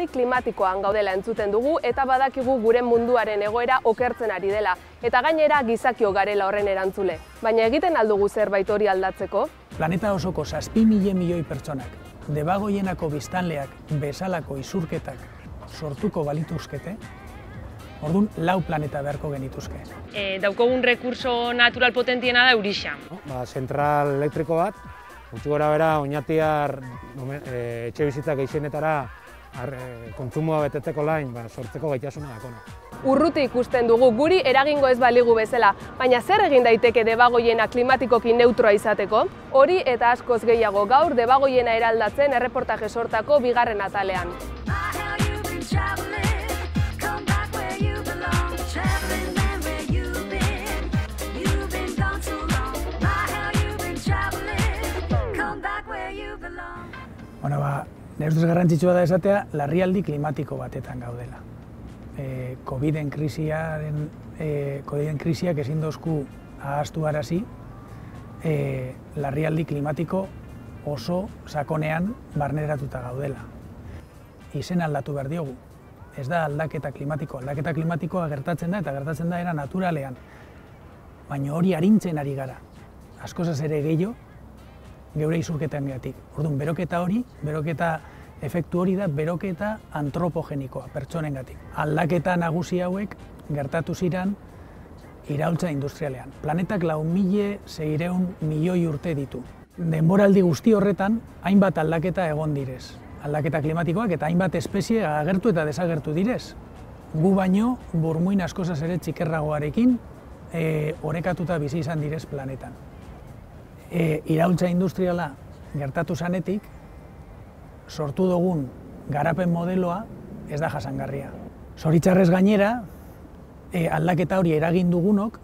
larrialdi klimatikoan gaudela entzuten dugu eta badakigu gure munduaren egoera okertzen ari dela. Eta gainera gizakio garela horren erantzule. Baina egiten aldugu zerbait hori aldatzeko? Planeta osoko 7.000 milioi pertsonak, debagoienako biztanleak bezalako isurketak sortuko balituzkete, orduan 4 planeta beharko genituzke. Daukogun rekurso natural potentiena da eurixa. Zentral elektriko bat, gutxi gora bera, oinatiar etxe bizitzak gehixenetara kontsumoa betetzeko lain sortzeko gaitasuna dakona. Urruti ikusten dugu guri eragingo ez baligu bezala, baina zer egin daiteke debagoiena klimatikoki neutroa izateko? Hori eta askoz gehiago gaur debagoiena eraldatzen erreportaje sortako 2. atalean. Nire ustez garrantzitsua da esatea, larrialdi klimatiko batetan gaudela. Coviden krisiak ezin dozku ahaztu arazi, larrialdi klimatiko oso sakonean barneratuta gaudela. Izen aldatu behar diogu. Ez da aldaketa klimatikoa. Aldaketa klimatikoa gertatzen da eta gertatzen da era naturalean. Baina hori arintzen ari gara. Askozaz ere gehiago, geure isurketan gehatik. Orduan, beroketa hori, beroketa efektu hori da beroketa antropogenikoa, pertsonengatik. Aldaketa nagusi hauek gertatu ziren iraultza industrialean. Planetak 4.600 milioi urte ditu. Denboraldi guzti horretan, hainbat aldaketa egon direz. Aldaketa klimatikoak eta hainbat espezie agertu eta desagertu direz. Gu baino, burmuin askozaz ere txikerragoarekin, orekatuta bizi izan direz planetan. Iraultza industriala gertatu zanetik, sortu dugun garapen modeloa ez da jasangarria. Zoritxarrez gainera, aldaketa hori eragin dugunok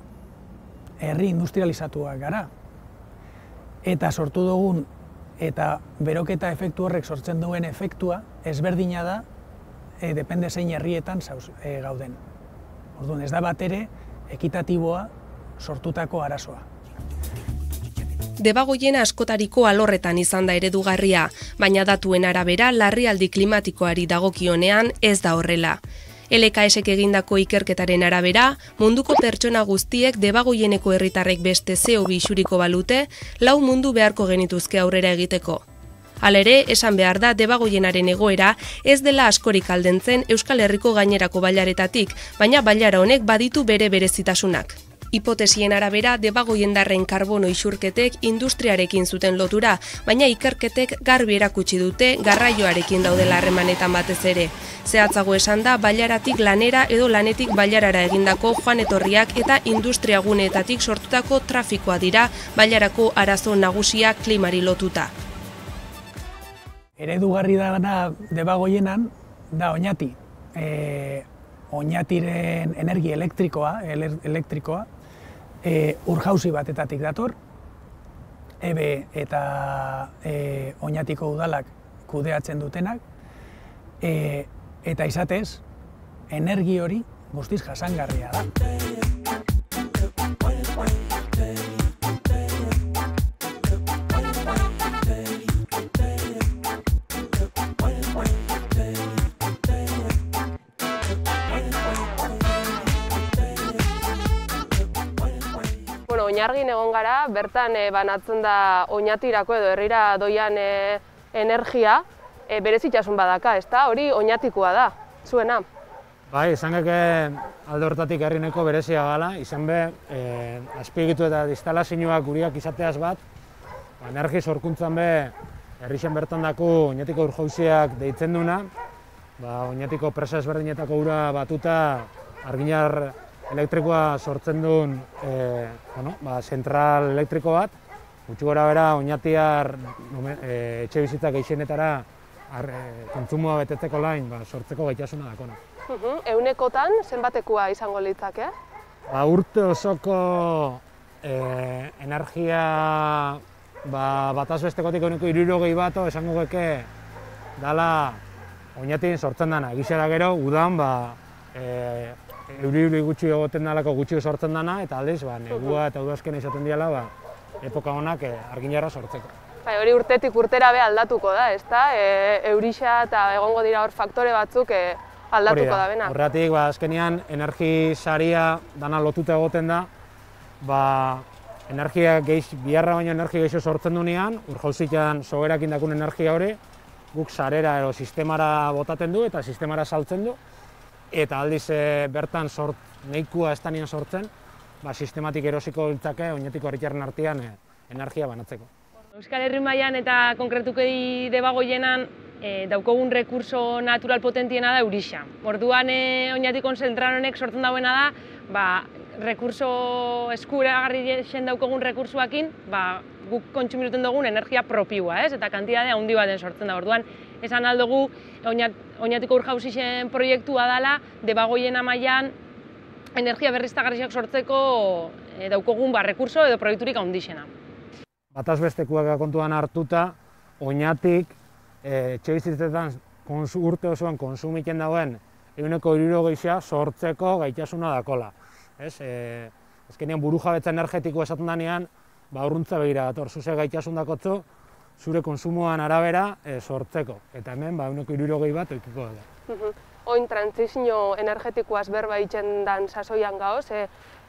herri industrializatuak gara. Eta sortu dugun eta beroketa efektu horrek sortzen duen efektua ezberdina da depende zein herrietan gauden. Orduan ez da batere ekitatiboa sortutako arazoa. Debagoiena askotariko alorretan izan da eredugarria, baina datuen arabera larrialdi klimatikoari dagokionean ez da horrela. LKSek egindako ikerketaren arabera, munduko pertsona guztiek debagoieneko herritarrek beste CO2 isuriko balute, 4 mundu beharko genituzke aurrera egiteko. Halere, esan behar da debagoienaren egoera ez dela askorik aldentzen Euskal Herriko gainerako bailaretatik, baina bailara honek baditu bere berezitasunak. Hipotesien arabera, debagoiendarren karbono isurketek industriarekin zuten lotura, baina ikerketek garbi erakutsi dute garraioarekin daudela harremanetan batez ere. Zehatzago esan da, bailaratik lanera edo lanetik bailarara egindako joan etorriak eta industriaguneetatik sortutako trafikoa dira bailarako arazo nagusia klimari lotuta. Eredugarri dana debagoienan da oñati. Oñatiren energia elektrikoa, urjauzi batetatik dator, EBE eta Oñatiko udalak kudeatzen dutenak, eta izatez, energi hori guztiz jasangarria da. Oinargin egon gara, bertan banatzen da oñatirako edo herrira doian energia, berezitasun badaka, ezta? Hori oñatikoa da, zuena. Bai, izan geke alde hortatik herrineko berezia gala, izan be, azpiegitu eta instalazioak guriak izateaz bat, energi sorkuntzan be, herrixen bertan daku oñatiko urjauziak deitzen duna, oñatiko presa ezberdinetako ura batuta arginar elektrikoa sortzen duen zentral elektriko bat, gutxi gora bera oñatiar etxe bizitzak gehixenetara kontsumoa betetzeko lain sortzeko gaitasuna dakona. Ehunekotan zenbatekoa izango litzake? Urte osoko energia bataz bestekotik eguneko 60 bato esango geke dala oñatien sortzen dana. Egizera gero, udan euri gutxi egoten dalako gutxi sortzen dana, eta aldiz, negua eta udazkena izaten diala, epoka honak arginarra sortzeko. Bai, hori urtetik urtera be aldatuko da, ezta? Eurixa eta egongo dira hor faktore batzuk aldatuko da bena. Horregatik, azkenean, energi saria dana lotuta egoten da, energia biharra baino energia gehiago sortzen duenean, urjauzitan soberakin dakun energia hori, guk sarera edo sistemara botaten du eta sistemara saltzen du, eta aldiz bertan nahikoa ez danien sortzen, sistematik erosiko ditzake oinetiko herritarren artean energia banatzeko. Euskal Herri mailan eta konkretuki Debagoienan daukogun rekurso natural potentiena da eurixa. Orduan oinatikon zentral honek sortzen dauena da, rekurso eskuragarri daukogun rekursoakin, guk kontsumiruten dugun energia propioa, eta kantidade handi baten sortzen da. Orduan, esan aldugu, oinatiko urjauzixen proiektua dela, Debagoiena mailan energia berriztagarriak sortzeko daukogun rekurso edo proiekturik handixena. Bataz bestekuak kontuan hartuta, oinatik etxebizitzetan urte osoan konsumitzen dagoen 60% sortzeko gaitasuna dakola. Azkenean burujabetza energetiko esaten denean, urruntza begira dator, zuze gaitasun dakotzu, zure konsumoan arabera sortzeko. Eta hemen 60% bat oikiko da. Oin trantsizio energetikoaz berba egiten dan sasoian gaoz,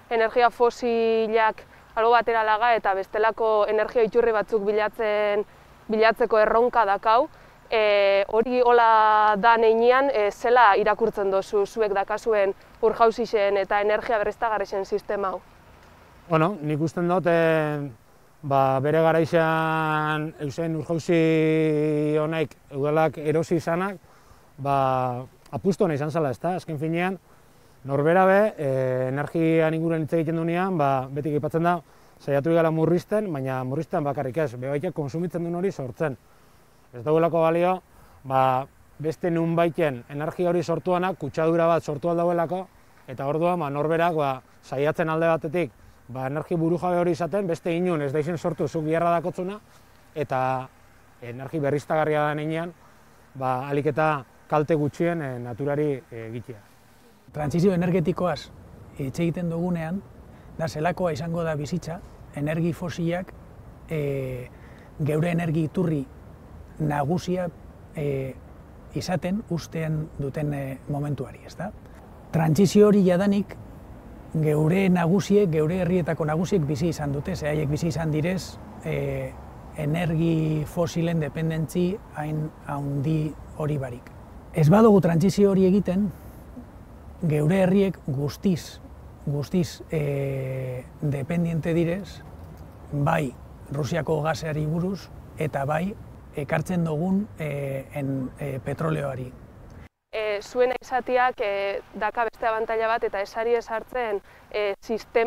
energia fosilak albo batera laga eta bestelako energia iturri batzuk bilatzeko erronka dakau. Hori hola da neinean, zela irakurtzen dozu zuek dakazuen urjauzixen eta energia berriztagarrien sistema hau? Bueno, nik usten dut, bere garaixan eusen urjauzi honek udalak erosi izanak, apustu hona izan zela, ezta? Azken finean, norbera be, energian inguruan hitz egiten duenean, beti aipatzen da, saiatu igala murrizten, baina murrizten bakarrik ez, bebaitek konsumitzen duen hori sortzen. Ez daudelako balio, beste nunbaiten energia hori sortuanak, kutsadura bat sortu aldauelako, eta orduan norberak saiatzen alde batetik, energi burujabe hori izaten, beste inun ez da sortu zuk biharra dakotzuna, eta energi berriztagarria da neinean, alik eta kalte gutxien naturari egitea. Trantsizio energetikoaz hitz egiten dugunean, da zelakoa izango da bizitza, energi fosilak geure energi iturri nagusia izaten usten duten momentuari, ezta? Trantsizio hori jadanik geure nagusiek, geure herrietako nagusiek bizi izan dute, haiek bizi izan direz energi fosilen dependentzi hain handi hori barik. Ez badugu trantsizio hori egiten, geure herriek guztiz dependiente direz, bai Rusiako gaseari buruz eta bai ekartzen dugun petroleoari. Zuena izatiak daka beste abantaila bat eta esari esartzen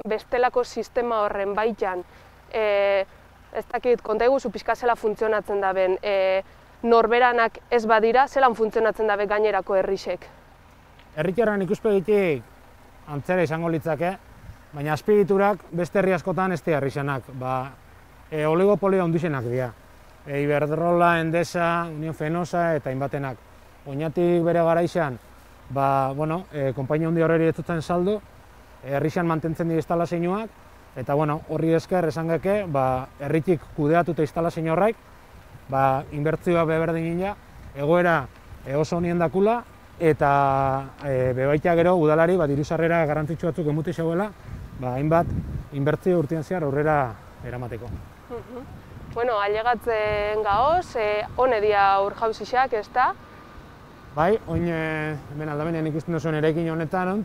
bestelako sistema horren baitan. Ez dakit, konta eguzu pixka zela funtzionatzen daben, norberanak ez badira, zelan funtzionatzen dabe gainerako herrisek? Herritarren ikuspegitik antzera izango litzake, baina azpiegiturak beste herri askotan ez dira herrisenak. Oligopolio handixenak dira. Iberdrola, Endesa, Unión Fenosa eta hainbatenak. Oinatik bere garaixan, konpainia handi horreri ez duten saldu, herrixan mantentzen dira instalazioak, eta horri esker esan geke, herritik kudeatuta instalazio horrek, inbertzioa beberdin gina, egoera oso honien dakula, eta bebaita gero udalari diru-sarrera garrantzitsu batzuk emuti zegoela, hainbat inbertzio urtean zehar aurrera eramateko. Bueno, ailegatzen gaoz, hone dia urjauzixak, ez da? Bai, oin hemen aldamenean ikusten duzuen eraikin honetan,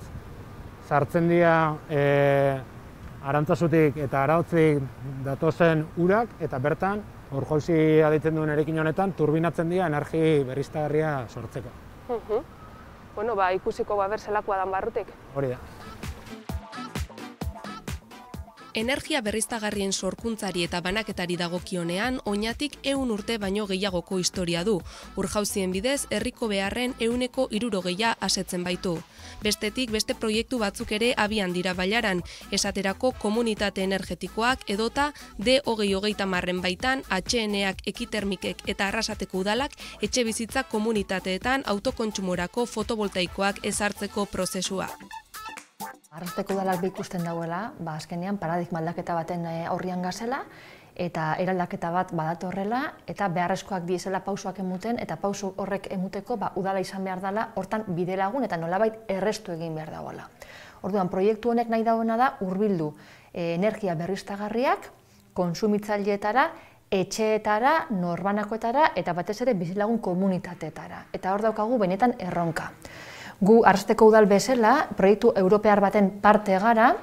sartzen dira Arantzazutik eta Arautzik datozen urak, eta bertan, urjauzi aditzen duen eraikin honetan, turbinatzen dira energi berriztagarria sortzeko. Bueno, ikusiko berzelakoa dan barrutik. Hori da. Energia berriztagarrien sorkuntzari eta banaketari dagokionean, Oñatik 100 urte baino gehiagoko historia du. Urjauzien bidez, herriko beharren 60% asetzen baitu. Bestetik, beste proiektu batzuk ere abian dira bailaran, esaterako komunitate energetikoak edota D2030 baitan, HN-ak, ekitermikek eta arrasateko udalak etxe bizitza komunitateetan autokontsumorako fotovoltaikoak ezartzeko prozesua. Arrasteko udalak ikusten dauela, azkenean paradigma aldaketa baten aurrian gazela, eta eraldaketa bat badatorrela, eta beharrezkoak diezela pausoak emuten, eta pauso horrek emuteko udala izan behar dela, hortan bidelagun eta nolabait errestu egin behar dagoela. Orduan, proiektu honek nahi dagoena da hurbildu energia berriztagarriak, kontsumitzaileetara, etxeetara, norbanakoetara eta batez ere bizilagun komunitateetara. Eta hor daukagu benetan erronka. Gu Arrasteko udal bezala, proiektu europear baten parte gara,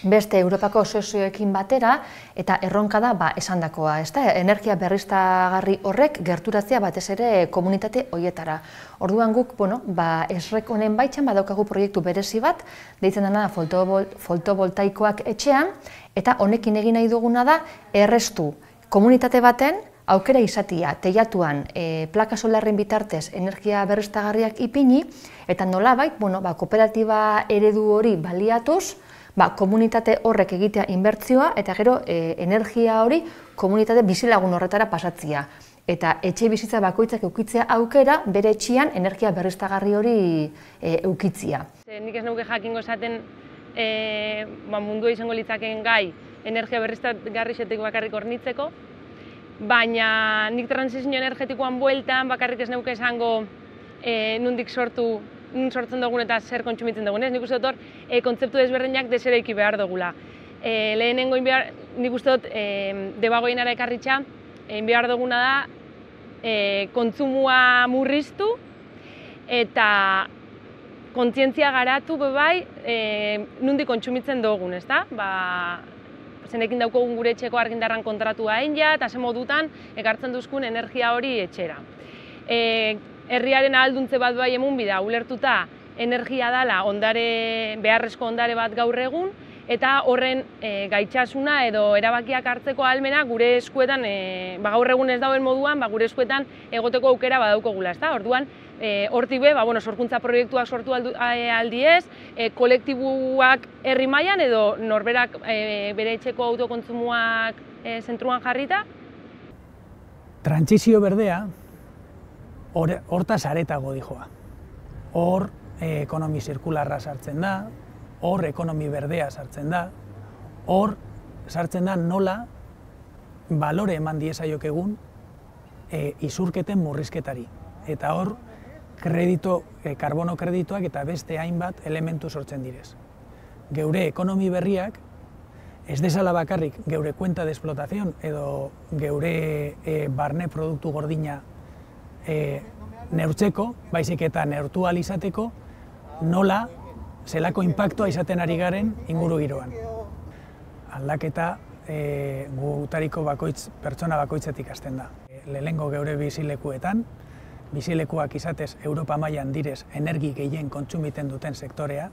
beste Europako sozioekin batera, eta erronka da esandakoa, energia berriztagarri horrek gerturatzea batez ere komunitate horietara. Orduan guk, esrek honen baitzen badaukagu proiektu berezi bat, deitzen dena fotovoltaikoak etxean, eta honekin egin nahi duguna da errestu komunitate baten aukera izatia, teilatuan plaka solarren bitartez energia berriztagarriak ipini, eta nolabait, kooperatiba eredu hori baliatuz, komunitate horrek egitea inbertzioa, eta gero energia hori komunitate bizilagun horretara pasatzea. Eta etxe bizitza bakoitzak eukitzea aukera, bere etxean energia berriztagarri hori eukitzia. Nik ez nuke jakingo esaten mundua izango litzakeen gai energia berriztagarrietik bakarrik hornitzeko, baina nik transizio energetikoan bueltan bakarrik ez nuke esango nondik sortzen dugun eta zer kontsumitzen dugun. Nik uste dut kontzeptu desberdinak desereiki behar dugula. Lehenengo nik uste dut debagoienara ekarritxa, behar duguna da kontsumua murriztu eta kontzientzia garatu bebai nondik kontsumitzen dugun, ezta? Zenekin daukogun gure etxeko argindarran kontratua egin ja, eta ze modutan ekartzen duzkun energia hori etxera. Herriaren ahalduntze bat bai emun bida, ulertuta energia dela beharrezko ondare bat gaur egun, eta horren gaitxasuna edo erabakiak hartzeko ahalmena gure eskuetan, gaur egun ez dauen moduan, gure eskuetan egoteko aukera badaukogula, ezta? Orduan, hortik be, sorkuntza proiektuak sortu aldiez, kolektibuak herri mailan edo norberak bere etxeko autokontsumoak zentruan jarrita. Trantsizio berdea hortaz aretago dijoa. Hor ekonomi zirkularra sartzen da, hor ekonomi berdea sartzen da, hor sartzen da nola balore eman diezaiok egun isurketen murrizketari. Eta hor karbono kredituak eta beste hainbat elementu sortzen direz. Geure ekonomi berriak ez dezala bakarrik geure kuenta de explotación edo geure barne produktu gordina neurtzeko, baizik eta neurtu ahal izateko, nola zelako inpaktua izaten ari garen inguru giroan. Aldaketa gutariko pertsona bakoitzetik hasten da. Lehenengo geure bizilekuetan, bizilekuak izatez Europa mailan direz energi gehien kontsumiten duten sektorea,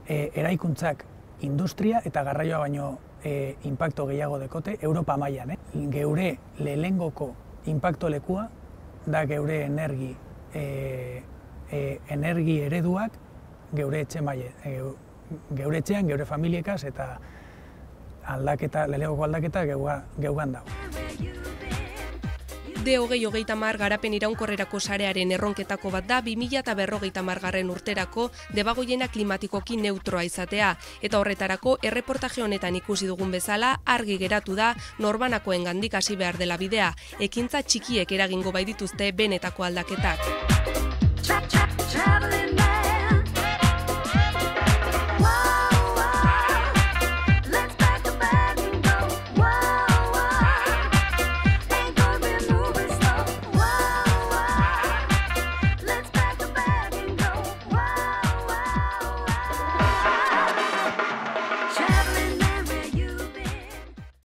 eraikuntzak industria eta garraioa baino inpakto gehiago dekote Europa mailan. Geure lehenengoko inpakto lekua da geure energi ereduak geure etxean, geure familiekaz eta lehenengoko aldaketa geugan dago. D2030 garapen iraunkorrerako sarearen erronketako bat da 2050 urterako debagoiena klimatikoki neutroa izatea, eta horretarako erreportaje honetan ikusi dugun bezala argi geratu da norbanakoengandik hasi behar dela bidea, ekintza txikiek eragingo baitituzte benetako aldaketak.